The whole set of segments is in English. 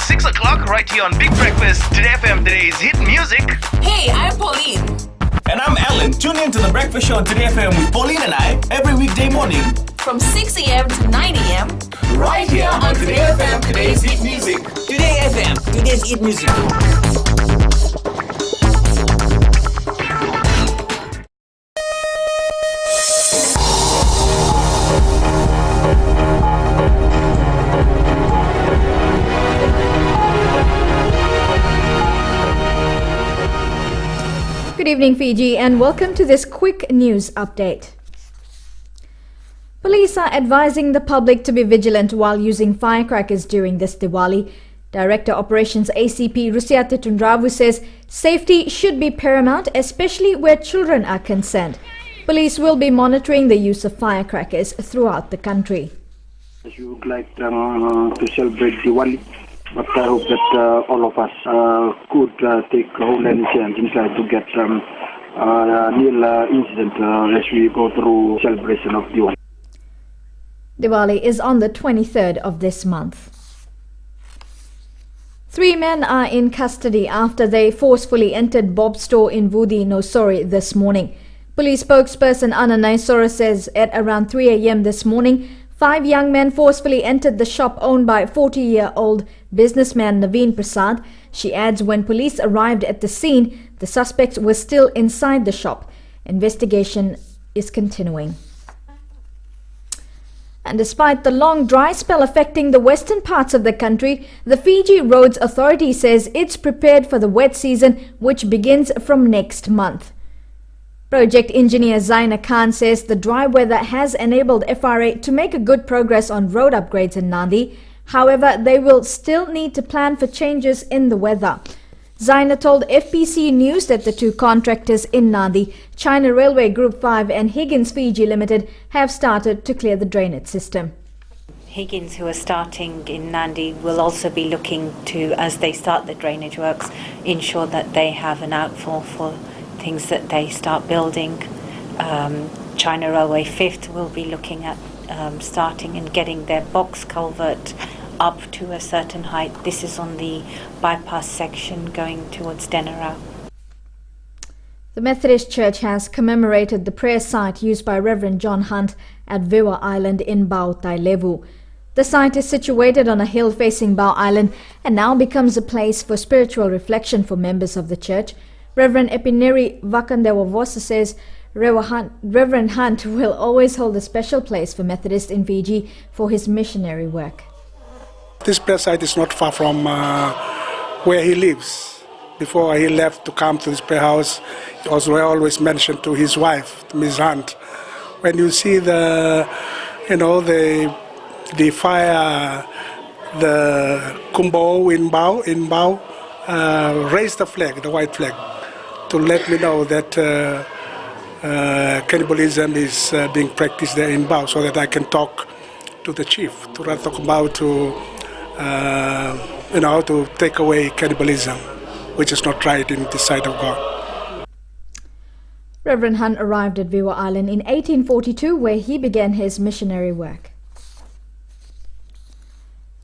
6 o'clock right here on Big Breakfast. Today FM, today's hit music. Hey, I'm Pauline. And I'm Alan. Tune in to the Breakfast Show on Today FM with Pauline and I every weekday morning from 6 a.m. to 9 a.m. right here on Today FM, today's hit music. Today FM, today's hit music. Good evening, Fiji, and welcome to this quick news update. Police are advising the public to be vigilant while using firecrackers during this Diwali. Director Operations ACP Rusiate Tundravu says safety should be paramount, especially where children are concerned. Police will be monitoring the use of firecrackers throughout the country. We would like to celebrate Diwali. But I hope that all of us could take whole initiative and try to get nil incident as we go through celebration of Diwali. Diwali is on the 23rd of this month. 3 men are in custody after they forcefully entered Bob's store in Vudi, Nosori this morning. Police spokesperson Anna Naisora says at around 3 a.m. this morning, 5 young men forcefully entered the shop owned by 40-year-old businessman Naveen Prasad. She adds when police arrived at the scene, the suspects were still inside the shop. Investigation is continuing. And despite the long dry spell affecting the western parts of the country, the Fiji Roads Authority says it's prepared for the wet season, which begins from next month. Project engineer Zaina Khan says the dry weather has enabled FRA to make a good progress on road upgrades in Nandi. However, they will still need to plan for changes in the weather. Zaina told FBC News that the 2 contractors in Nandi, China Railway Group 5 and Higgins Fiji Limited, have started to clear the drainage system. Higgins, who are starting in Nandi, will also be looking to, as they start the drainage works, ensure that they have an outfall for things that they start building. China Railway 5th will be looking at starting and getting their box culvert up to a certain height. This is on the bypass section going towards Denarau. The Methodist Church has commemorated the prayer site used by Reverend John Hunt at Viwa Island in Bau Tailevu. The site is situated on a hill facing Bau Island and now becomes a place for spiritual reflection for members of the church. Reverend Epineri Vakandewavosa says Reverend Hunt will always hold a special place for Methodists in Fiji for his missionary work. This prayer site is not far from where he lives. Before he left to come to this prayer house, he also always mentioned to his wife, Ms. Hunt, when you see the fire, the kumbo in Bau, raise the flag, the white flag, to let me know that cannibalism is being practiced there in Bau, so that I can talk to the chief, to talk about to take away cannibalism, which is not right in the sight of God. Reverend Hunt arrived at Viwa Island in 1842, where he began his missionary work.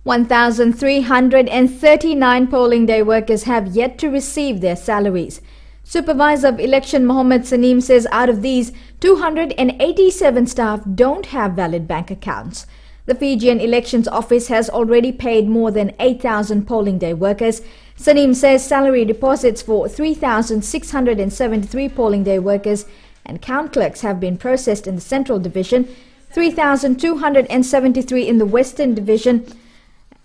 1,339 polling day workers have yet to receive their salaries. Supervisor of Election Mohammed Saneem says out of these, 287 staff don't have valid bank accounts. The Fijian Elections Office has already paid more than 8,000 polling day workers. Saneem says salary deposits for 3,673 polling day workers and count clerks have been processed in the Central Division, 3,273 in the Western Division,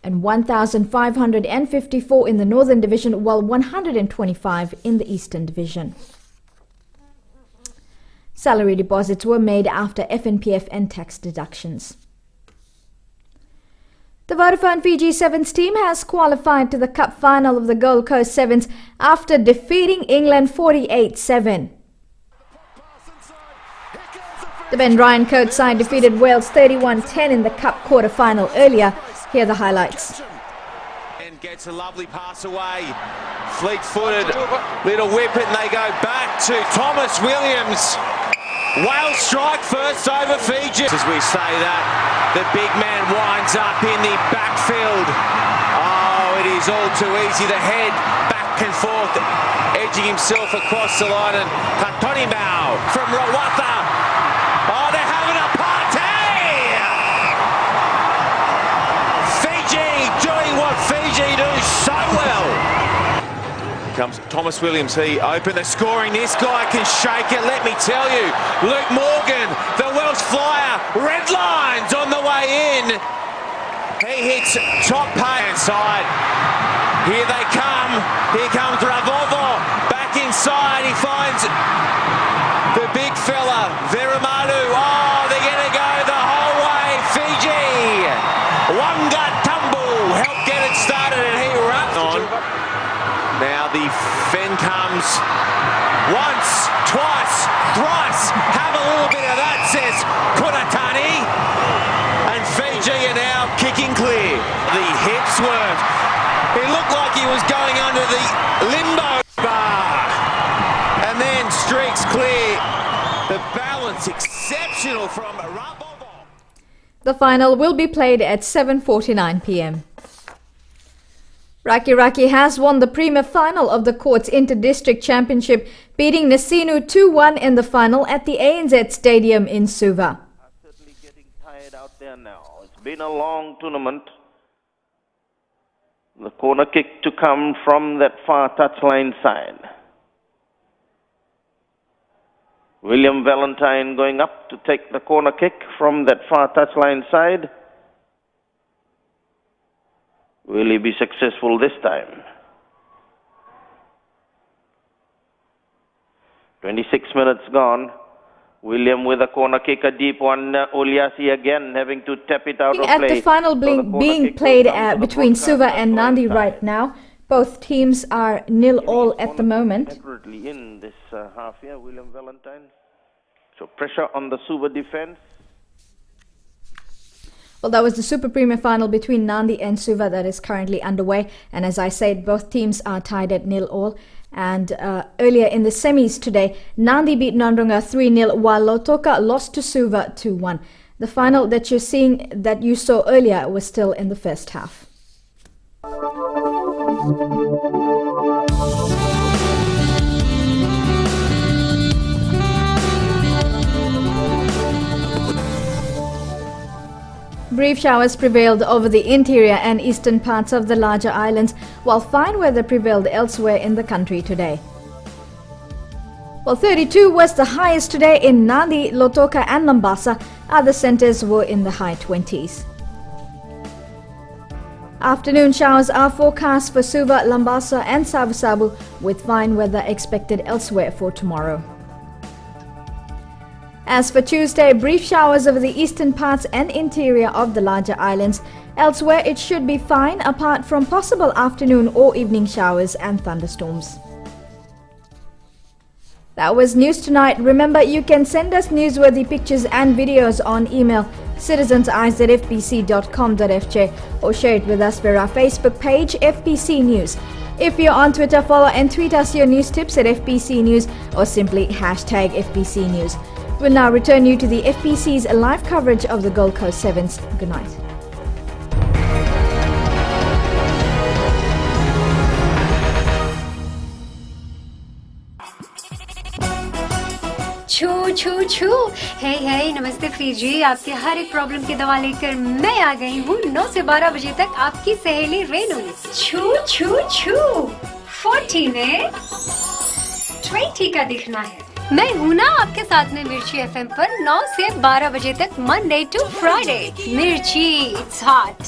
and 1,554 in the Northern Division, while 125 in the Eastern Division. Salary deposits were made after FNPF and tax deductions. The Vodafone Fiji Sevens team has qualified to the Cup final of the Gold Coast Sevens after defeating England 48-7. The Ben Ryan coach side defeated Wales 31-10 in the Cup quarter-final earlier. Here are the highlights. And gets a lovely pass away. Fleet-footed, little whip it, and they go back to Thomas Williams. Wales strike first over Fiji. As we say that, the big man winds up in the backfield. Oh, it is all too easy. The head back and forth, edging himself across the line, and Katonimau from Rawatha. Oh, they're having a party! Fiji doing what Fiji do so well. Here comes Thomas Williams. He opened the scoring. This guy can shake it, let me tell you. Luke Morgan, the Welsh flyer, red lines on the way in. He hits top hand side. Here they come. Here comes Ravovo. Back inside. He finds the big fella, Veramadu. Oh, they're going to go the whole way. Fiji. Wanga Tambu helped get it started, and he runs on. Now the fin comes once, twice, thrice. Have a little bit of that, says Kunatani. And Fiji are now kicking clear. The hip swerve. It looked like he was going under the limbo bar. And then streaks clear. The balance exceptional from Rabovo. The final will be played at 7:49 p.m. Raki has won the Premier Final of the Courts Inter-District Championship, beating Nasinu 2-1 in the final at the ANZ Stadium in Suva. Certainly getting tired out there now. It's been a long tournament. The corner kick to come from that far touchline side. William Valentine going up to take the corner kick from that far touchline side. Will he be successful this time? 26 minutes gone. William with a corner kick, a deep one. Oliasi again having to tap it out of play. At the final being played between Suva and Nandi right now. Both teams are 0-0 at the moment. Accurately in this half here, William Valentine. So pressure on the Suva defense. Well, that was the Super Premier Final between Nandi and Suva that is currently underway. And as I said, both teams are tied at 0-0. And earlier in the semis today, Nandi beat Nandrunga 3-0, while Lautoka lost to Suva 2-1. The final that you saw earlier was still in the first half. Brief showers prevailed over the interior and eastern parts of the larger islands, while fine weather prevailed elsewhere in the country today. Well, 32 was the highest today in Nandi, Lautoka and Lambasa. Other centres were in the high 20s. Afternoon showers are forecast for Suva, Lambasa and Savu-Savu, with fine weather expected elsewhere for tomorrow. As for Tuesday, brief showers over the eastern parts and interior of the larger islands. Elsewhere, it should be fine apart from possible afternoon or evening showers and thunderstorms. That was News Tonight. Remember, you can send us newsworthy pictures and videos on email citizenseyes@fbc.com.fj or share it with us via our Facebook page, FBC News. If you're on Twitter, follow and tweet us your news tips at FBC News or simply hashtag FBC News. We'll now return you to the FBC's live coverage of the Gold Coast Sevens. Good night. छू छू छू हे हे नमस्ते Fiji, आपके हर एक problem की दवा लेकर मैं आ गई हूँ 9 से 12 बजे तक आपकी सहेली रेनू। छू छू छू 40 में 20 का दिखना है। मैं हूँ ना आपके साथ में मिर्ची एफएम पर 9 से 12 बजे तक मंडे टू फ्राइडे। मिर्ची, इट्स हॉट।